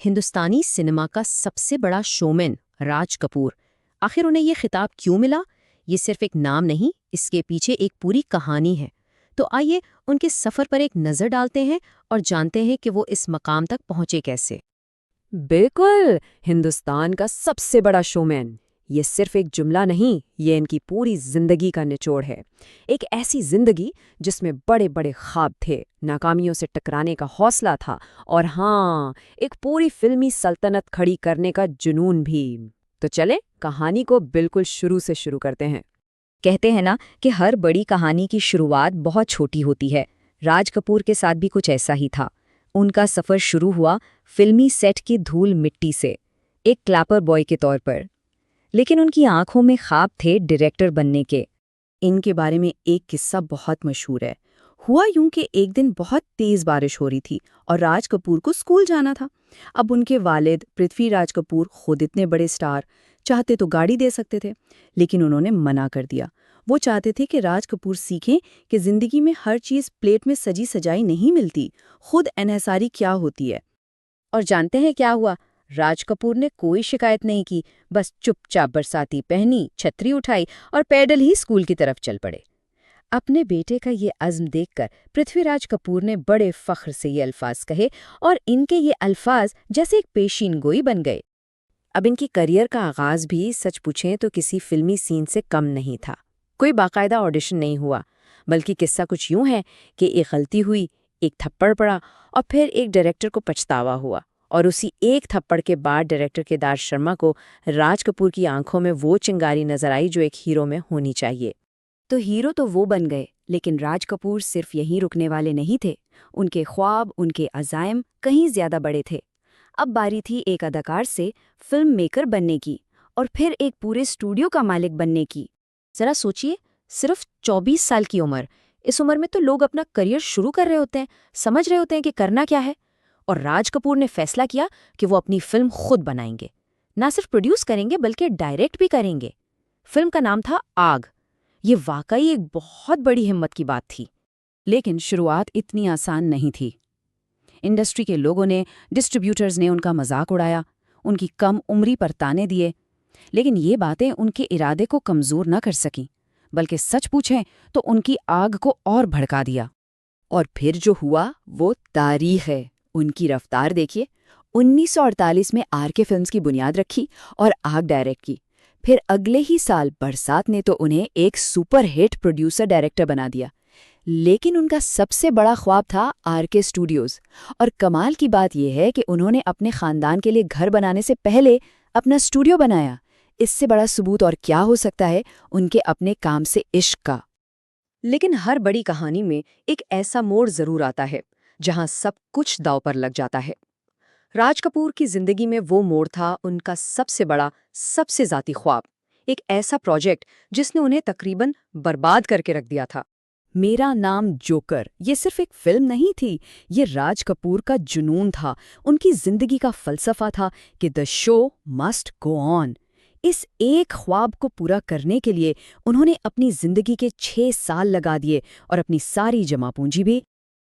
हिंदुस्तानी cinema का सबसे बड़ा शोमैन राज कपूर। आखिर उन्हें ये खिताब क्यों मिला? ये सिर्फ एक नाम नहीं, इसके पीछे एक पूरी कहानी है। तो आइए उनके सफ़र पर एक नज़र डालते हैं और जानते हैं कि वो इस मकाम तक पहुंचे कैसे। बिल्कुल, हिंदुस्तान का सबसे बड़ा शोमैन। ये सिर्फ एक जुमला नहीं, ये इनकी पूरी जिंदगी का निचोड़ है। एक ऐसी जिंदगी जिसमें बड़े बड़े ख्वाब थे, नाकामियों से टकराने का हौसला था और हाँ, एक पूरी फिल्मी सल्तनत खड़ी करने का जुनून भी। तो चले कहानी को बिल्कुल शुरू से शुरू करते हैं। कहते हैं ना कि हर बड़ी कहानी की शुरुआत बहुत छोटी होती है। राज कपूर के साथ भी कुछ ऐसा ही था। उनका सफ़र शुरू हुआ फिल्मी सेट की धूल मिट्टी से, एक क्लैपर बॉय के तौर पर। लेकिन उनकी आंखों में ख्वाब थे डायरेक्टर बनने के। इनके बारे में एक किस्सा बहुत मशहूर है। हुआ यूं कि एक दिन बहुत तेज बारिश हो रही थी और राज कपूर को स्कूल जाना था। अब उनके वालिद पृथ्वीराज कपूर खुद इतने बड़े स्टार, चाहते तो गाड़ी दे सकते थे, लेकिन उन्होंने मना कर दिया। वो चाहते थे कि राज कपूर सीखें कि जिंदगी में हर चीज प्लेट में सजी सजाई नहीं मिलती, खुद एनहसारी क्या होती है। और जानते हैं क्या हुआ? राज कपूर ने कोई शिकायत नहीं की, बस चुपचाप बरसाती पहनी, छतरी उठाई और पैदल ही स्कूल की तरफ चल पड़े। अपने बेटे का ये अज़्म देखकर पृथ्वीराज कपूर ने बड़े फख्र से ये अल्फाज कहे और इनके ये अल्फाज जैसे एक पेशीन गोई बन गए। अब इनकी करियर का आगाज भी सच पूछें तो किसी फिल्मी सीन से कम नहीं था। कोई बाकायदा ऑडिशन नहीं हुआ, बल्कि किस्सा कुछ यूं है कि एक गलती हुई, एक थप्पड़ पड़ा और फिर एक डायरेक्टर को पछतावा हुआ। और उसी एक थप्पड़ के बाद डायरेक्टर केदार शर्मा को राज कपूर की आंखों में वो चिंगारी नजर आई जो एक हीरो में होनी चाहिए। तो हीरो तो वो बन गए, लेकिन राज कपूर सिर्फ यहीं रुकने वाले नहीं थे। उनके ख्वाब, उनके अज़ाइम कहीं ज्यादा बड़े थे। अब बारी थी एक अदाकार से फिल्म मेकर बनने की और फिर एक पूरे स्टूडियो का मालिक बनने की। जरा सोचिए, सिर्फ 24 साल की उम्र। इस उम्र में तो लोग अपना करियर शुरू कर रहे होते हैं, समझ रहे होते हैं कि करना क्या है। और राज कपूर ने फैसला किया कि वो अपनी फिल्म खुद बनाएंगे। ना सिर्फ प्रोड्यूस करेंगे बल्कि डायरेक्ट भी करेंगे। फिल्म का नाम था आग। ये वाकई एक बहुत बड़ी हिम्मत की बात थी। लेकिन शुरुआत इतनी आसान नहीं थी। इंडस्ट्री के लोगों ने, डिस्ट्रीब्यूटर्स ने उनका मजाक उड़ाया, उनकी कम उम्री पर ताने दिए। लेकिन ये बातें उनके इरादे को कमज़ोर न कर सकीं, बल्कि सच पूछें तो उनकी आग को और भड़का दिया। और फिर जो हुआ वो तारीख है। उनकी रफ्तार देखिए। 1948 में आरके फिल्म्स की बुनियाद रखी और आग डायरेक्ट की। फिर अगले ही साल बरसात ने तो उन्हें एक सुपर हिट प्रोड्यूसर डायरेक्टर बना दिया। लेकिन उनका सबसे बड़ा ख्वाब था आरके स्टूडियोज। और कमाल की बात यह है कि उन्होंने अपने खानदान के लिए घर बनाने से पहले अपना स्टूडियो बनाया। इससे बड़ा सबूत और क्या हो सकता है उनके अपने काम से इश्क का। लेकिन हर बड़ी कहानी में एक ऐसा मोड़ जरूर आता है जहां सब कुछ दांव पर लग जाता है। राज कपूर की जिंदगी में वो मोड़ था उनका सबसे बड़ा, सबसे जाती ख्वाब। एक ऐसा प्रोजेक्ट जिसने उन्हें तकरीबन बर्बाद करके रख दिया था। मेरा नाम जोकर ये सिर्फ एक फिल्म नहीं थी, ये राज कपूर का जुनून था। उनकी जिंदगी का फलसफा था कि the show must go on. इस एक ख्वाब को पूरा करने के लिए उन्होंने अपनी जिंदगी के 6 साल लगा दिए और अपनी सारी जमा पूंजी भी।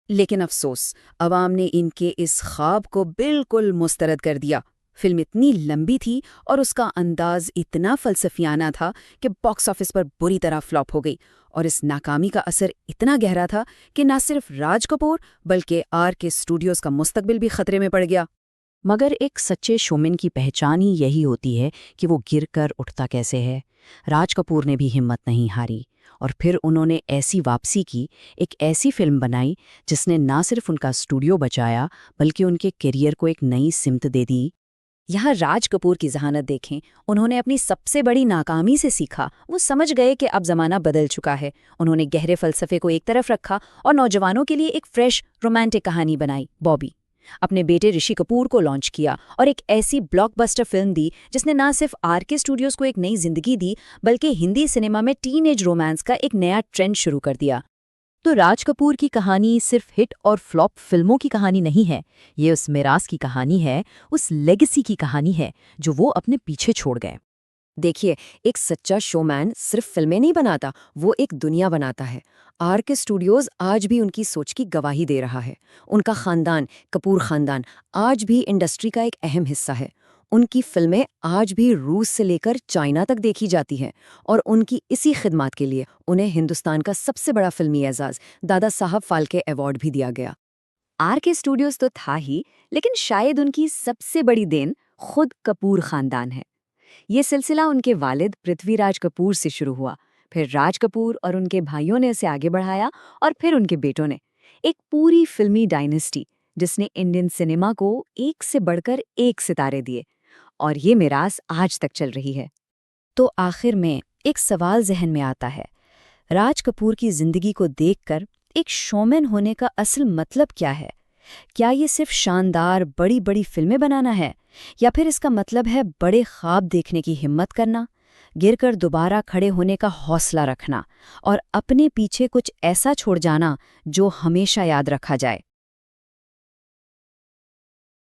लेकिन अफसोस, अवाम ने इनके इस ख्वाब को बिल्कुल मुस्तरद कर दिया। फिल्म इतनी लंबी थी और उसका अंदाज इतना फलसफियाना था कि बॉक्स ऑफिस पर बुरी तरह फ्लॉप हो गई। और इस नाकामी का असर इतना गहरा था कि न सिर्फ राज कपूर बल्कि आरके स्टूडियोज का मुस्तकबिल भी खतरे में पड़ गया। मगर एक सच्चे शोमैन की पहचान ही यही होती है कि वो गिरकर उठता कैसे है। राज कपूर ने भी हिम्मत नहीं हारी और फिर उन्होंने ऐसी वापसी की, एक ऐसी फिल्म बनाई जिसने ना सिर्फ उनका स्टूडियो बचाया बल्कि उनके करियर को एक नई सिमत दे दी। यहाँ राज कपूर की जहानत देखें। उन्होंने अपनी सबसे बड़ी नाकामी से सीखा। वो समझ गए कि अब जमाना बदल चुका है। उन्होंने गहरे फलसफे को एक तरफ रखा और नौजवानों के लिए एक फ्रेश रोमांटिक कहानी बनाई, बॉबी। अपने बेटे ऋषि कपूर को लॉन्च किया और एक ऐसी ब्लॉकबस्टर फिल्म दी जिसने ना सिर्फ आरके स्टूडियोज को एक नई जिंदगी दी बल्कि हिंदी सिनेमा में टीनेज रोमांस का एक नया ट्रेंड शुरू कर दिया। तो राज कपूर की कहानी सिर्फ हिट और फ्लॉप फिल्मों की कहानी नहीं है, ये उस मिरास की कहानी है, उस लेगेसी की कहानी है जो वो अपने पीछे छोड़ गए। देखिए, एक सच्चा शोमैन सिर्फ फिल्में नहीं बनाता, वो एक दुनिया बनाता है। आर.के. स्टूडियोज आज भी उनकी सोच की गवाही दे रहा है। उनका खानदान, कपूर खानदान, आज भी इंडस्ट्री का एक अहम हिस्सा है। उनकी फिल्में आज भी रूस से लेकर चाइना तक देखी जाती हैं और उनकी इसी खिदमत के लिए उन्हें हिंदुस्तान का सबसे बड़ा फिल्मी एजाज दादा साहब फाल्के अवार्ड भी दिया गया। आर.के. स्टूडियोज तो था ही, लेकिन शायद उनकी सबसे बड़ी देन खुद कपूर खानदान है। ये सिलसिला उनके वालिद पृथ्वीराज कपूर से शुरू हुआ, फिर राज कपूर और उनके भाइयों ने इसे आगे बढ़ाया और फिर उनके बेटों ने। एक पूरी फिल्मी डायनेस्टी जिसने इंडियन सिनेमा को एक से बढ़कर एक सितारे दिए, और ये मिरास आज तक चल रही है। तो आखिर में एक सवाल जहन में आता है, राज कपूर की जिंदगी को देखकर एक शोमैन होने का असल मतलब क्या है? क्या ये सिर्फ शानदार बड़ी बड़ी फिल्में बनाना है, या फिर इसका मतलब है बड़े ख्वाब देखने की हिम्मत करना, गिरकर दोबारा खड़े होने का हौसला रखना और अपने पीछे कुछ ऐसा छोड़ जाना जो हमेशा याद रखा जाए?